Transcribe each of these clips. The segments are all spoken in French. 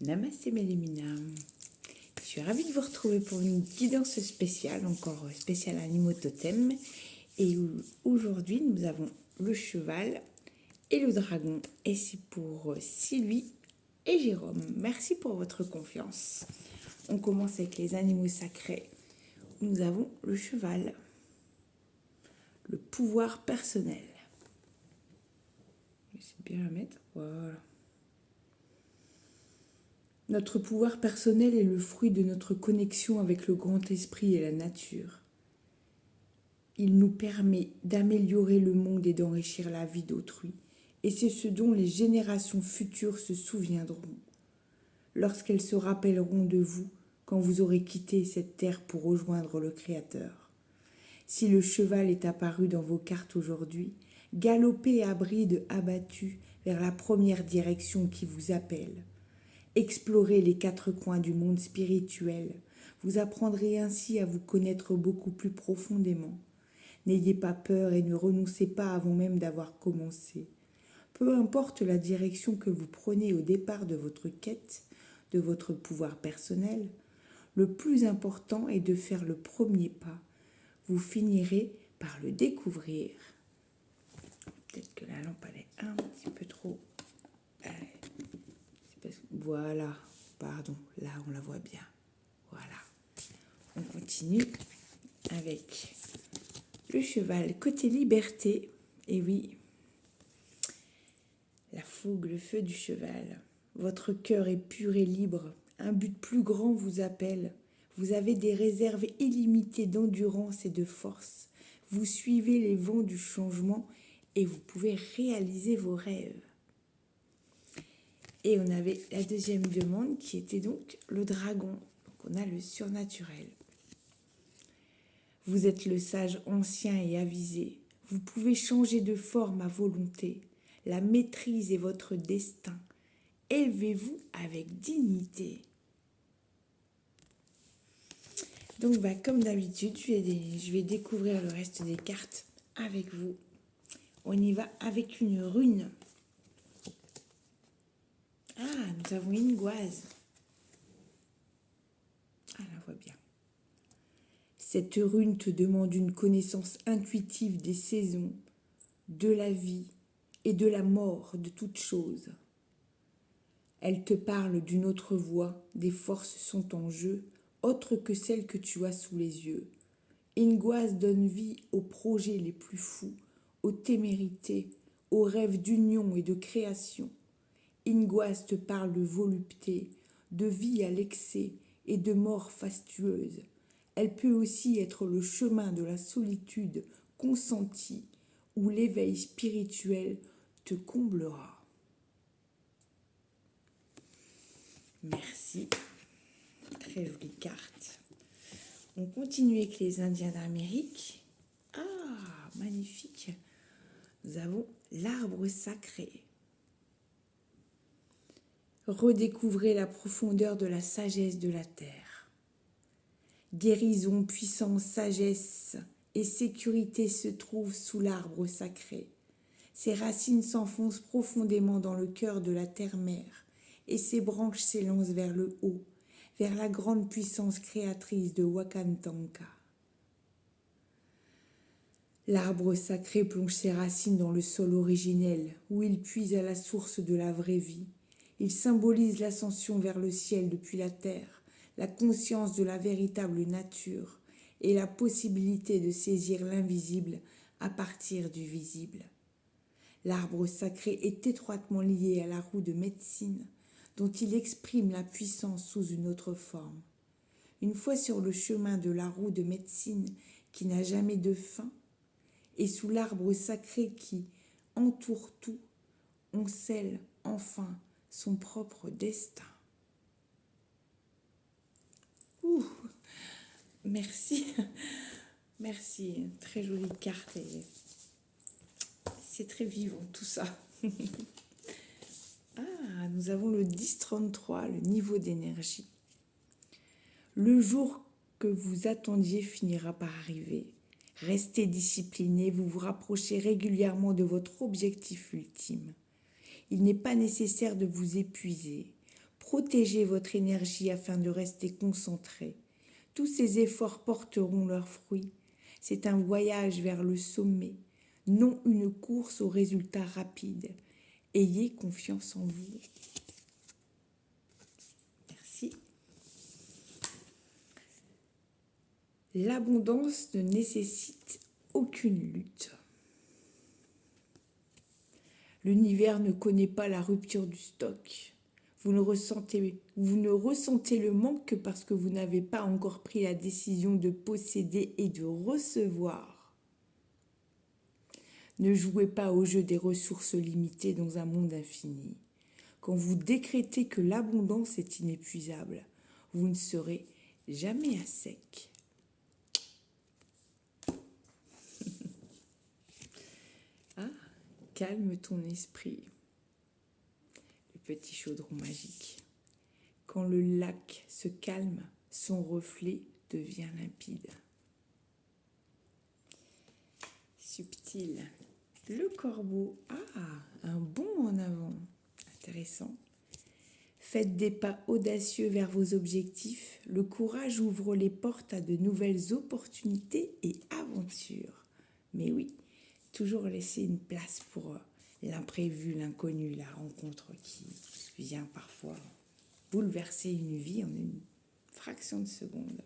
Namasté mes Léminam. Je suis ravie de vous retrouver pour une guidance spéciale, encore spéciale animaux totem. Et aujourd'hui, nous avons le cheval et le dragon. Et c'est pour Sylvie et Jérôme. Merci pour votre confiance. On commence avec les animaux sacrés. Nous avons le cheval. Le pouvoir personnel. J'essaie de bien la mettre. Voilà. Notre pouvoir personnel est le fruit de notre connexion avec le grand esprit et la nature. Il nous permet d'améliorer le monde et d'enrichir la vie d'autrui. Et c'est ce dont les générations futures se souviendront, lorsqu'elles se rappelleront de vous quand vous aurez quitté cette terre pour rejoindre le Créateur. Si le cheval est apparu dans vos cartes aujourd'hui, galopez à bride abattue vers la première direction qui vous appelle. Explorez les quatre coins du monde spirituel. Vous apprendrez ainsi à vous connaître beaucoup plus profondément. N'ayez pas peur et ne renoncez pas avant même d'avoir commencé. Peu importe la direction que vous prenez au départ de votre quête, de votre pouvoir personnel, le plus important est de faire le premier pas. Vous finirez par le découvrir. Peut-être que la lampe elle est un petit peu trop... Voilà, pardon, là on la voit bien. Voilà. On continue avec le cheval côté liberté. Et oui, la fougue, le feu du cheval. Votre cœur est pur et libre. Un but plus grand vous appelle. Vous avez des réserves illimitées d'endurance et de force. Vous suivez les vents du changement et vous pouvez réaliser vos rêves. Et on avait la deuxième demande qui était donc le dragon. Donc on a le surnaturel. Vous êtes le sage ancien et avisé. Vous pouvez changer de forme à volonté. La maîtrise est votre destin. Élevez-vous avec dignité. Donc comme d'habitude, je vais découvrir le reste des cartes avec vous. On y va avec une rune. Ah, nous avons Ingoise. Ah, la voit bien. Cette rune te demande une connaissance intuitive des saisons, de la vie et de la mort de toute chose. Elle te parle d'une autre voie, des forces sont en jeu, autres que celles que tu as sous les yeux. Ingoise donne vie aux projets les plus fous, aux témérités, aux rêves d'union et de création. Ingoise te parle de volupté, de vie à l'excès et de mort fastueuse. Elle peut aussi être le chemin de la solitude consentie, où l'éveil spirituel te comblera. Merci. Très jolie carte. On continue avec les Indiens d'Amérique. Ah, magnifique. Nous avons l'arbre sacré. Redécouvrez la profondeur de la sagesse de la terre. Guérison, puissance, sagesse et sécurité se trouvent sous l'arbre sacré. Ses racines s'enfoncent profondément dans le cœur de la terre-mère et ses branches s'élancent vers le haut, vers la grande puissance créatrice de Wakantanka. L'arbre sacré plonge ses racines dans le sol originel, où il puise à la source de la vraie vie. Il symbolise l'ascension vers le ciel depuis la terre, la conscience de la véritable nature et la possibilité de saisir l'invisible à partir du visible. L'arbre sacré est étroitement lié à la roue de médecine, dont il exprime la puissance sous une autre forme. Une fois sur le chemin de la roue de médecine qui n'a jamais de fin, et sous l'arbre sacré qui entoure tout, on scelle enfin son propre destin. Ouh, merci, merci, très jolie carte et c'est très vivant tout ça. Ah, nous avons le 10-33, le niveau d'énergie. Le jour que vous attendiez finira par arriver. Restez discipliné, vous vous rapprochez régulièrement de votre objectif ultime. Il n'est pas nécessaire de vous épuiser. Protégez votre énergie afin de rester concentré. Tous ces efforts porteront leurs fruits. C'est un voyage vers le sommet, non une course aux résultats rapides. Ayez confiance en vous. Merci. L'abondance ne nécessite aucune lutte. L'univers ne connaît pas la rupture du stock. Vous ne ressentez le manque que parce que vous n'avez pas encore pris la décision de posséder et de recevoir. Ne jouez pas au jeu des ressources limitées dans un monde infini. Quand vous décrétez que l'abondance est inépuisable, vous ne serez jamais à sec. Ah, calme ton esprit. Le petit chaudron magique. Quand le lac se calme, son reflet devient limpide. Subtil. Le corbeau. Ah, un bond en avant. Intéressant. Faites des pas audacieux vers vos objectifs. Le courage ouvre les portes à de nouvelles opportunités et aventures. Mais oui, toujours laisser une place pour l'imprévu, l'inconnu, la rencontre qui vient parfois bouleverser une vie en une fraction de seconde.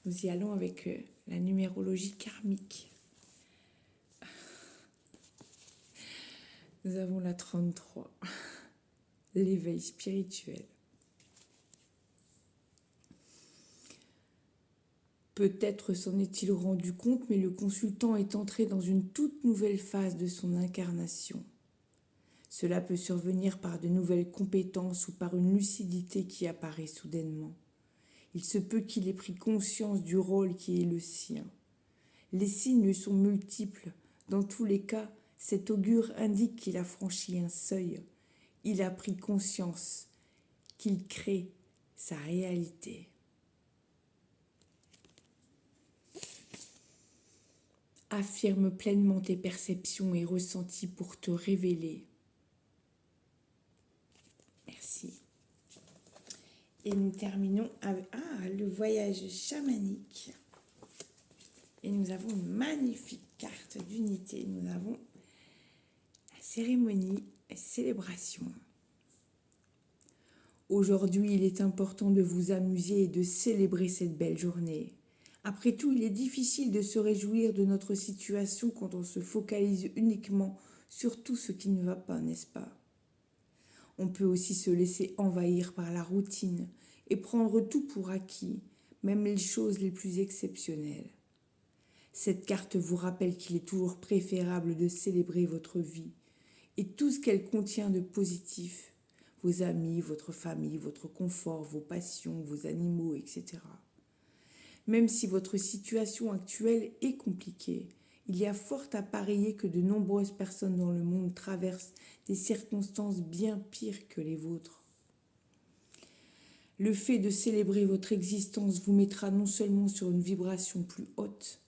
Nous y allons avec la numérologie karmique. Nous avons la 33, l'éveil spirituel. Peut-être s'en est-il rendu compte, mais le consultant est entré dans une toute nouvelle phase de son incarnation. Cela peut survenir par de nouvelles compétences ou par une lucidité qui apparaît soudainement. Il se peut qu'il ait pris conscience du rôle qui est le sien. Les signes sont multiples. Dans tous les cas, cet augure indique qu'il a franchi un seuil. Il a pris conscience qu'il crée sa réalité. Affirme pleinement tes perceptions et ressentis pour te révéler. Merci. Et nous terminons avec le voyage chamanique. Et nous avons une magnifique carte d'unité. Nous avons la cérémonie et célébration. Aujourd'hui, il est important de vous amuser et de célébrer cette belle journée. Après tout, il est difficile de se réjouir de notre situation quand on se focalise uniquement sur tout ce qui ne va pas, n'est-ce pas ? On peut aussi se laisser envahir par la routine et prendre tout pour acquis, même les choses les plus exceptionnelles. Cette carte vous rappelle qu'il est toujours préférable de célébrer votre vie et tout ce qu'elle contient de positif, vos amis, votre famille, votre confort, vos passions, vos animaux, etc. Même si votre situation actuelle est compliquée, il y a fort à parier que de nombreuses personnes dans le monde traversent des circonstances bien pires que les vôtres. Le fait de célébrer votre existence vous mettra non seulement sur une vibration plus haute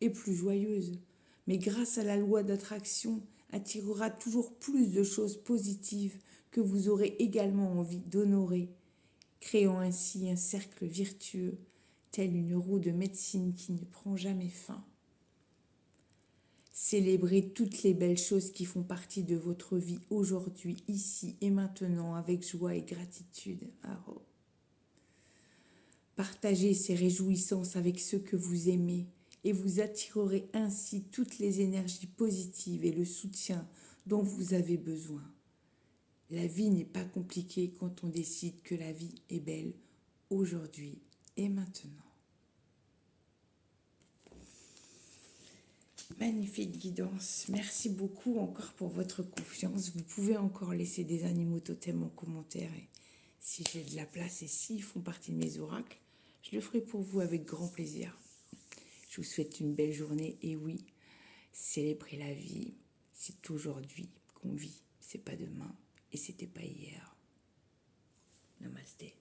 et plus joyeuse, mais grâce à la loi d'attraction, attirera toujours plus de choses positives que vous aurez également envie d'honorer, créant ainsi un cercle vertueux, telle une roue de médecine qui ne prend jamais fin. Célébrez toutes les belles choses qui font partie de votre vie aujourd'hui, ici et maintenant, avec joie et gratitude. Partagez ces réjouissances avec ceux que vous aimez et vous attirerez ainsi toutes les énergies positives et le soutien dont vous avez besoin. La vie n'est pas compliquée quand on décide que la vie est belle aujourd'hui et maintenant. Magnifique guidance. Merci beaucoup encore pour votre confiance. Vous pouvez encore laisser des animaux totems en commentaire. Et si j'ai de la place et s'ils font partie de mes oracles, je le ferai pour vous avec grand plaisir. Je vous souhaite une belle journée. Et oui, célébrer la vie, c'est aujourd'hui qu'on vit. C'est pas demain et c'était pas hier. Namasté.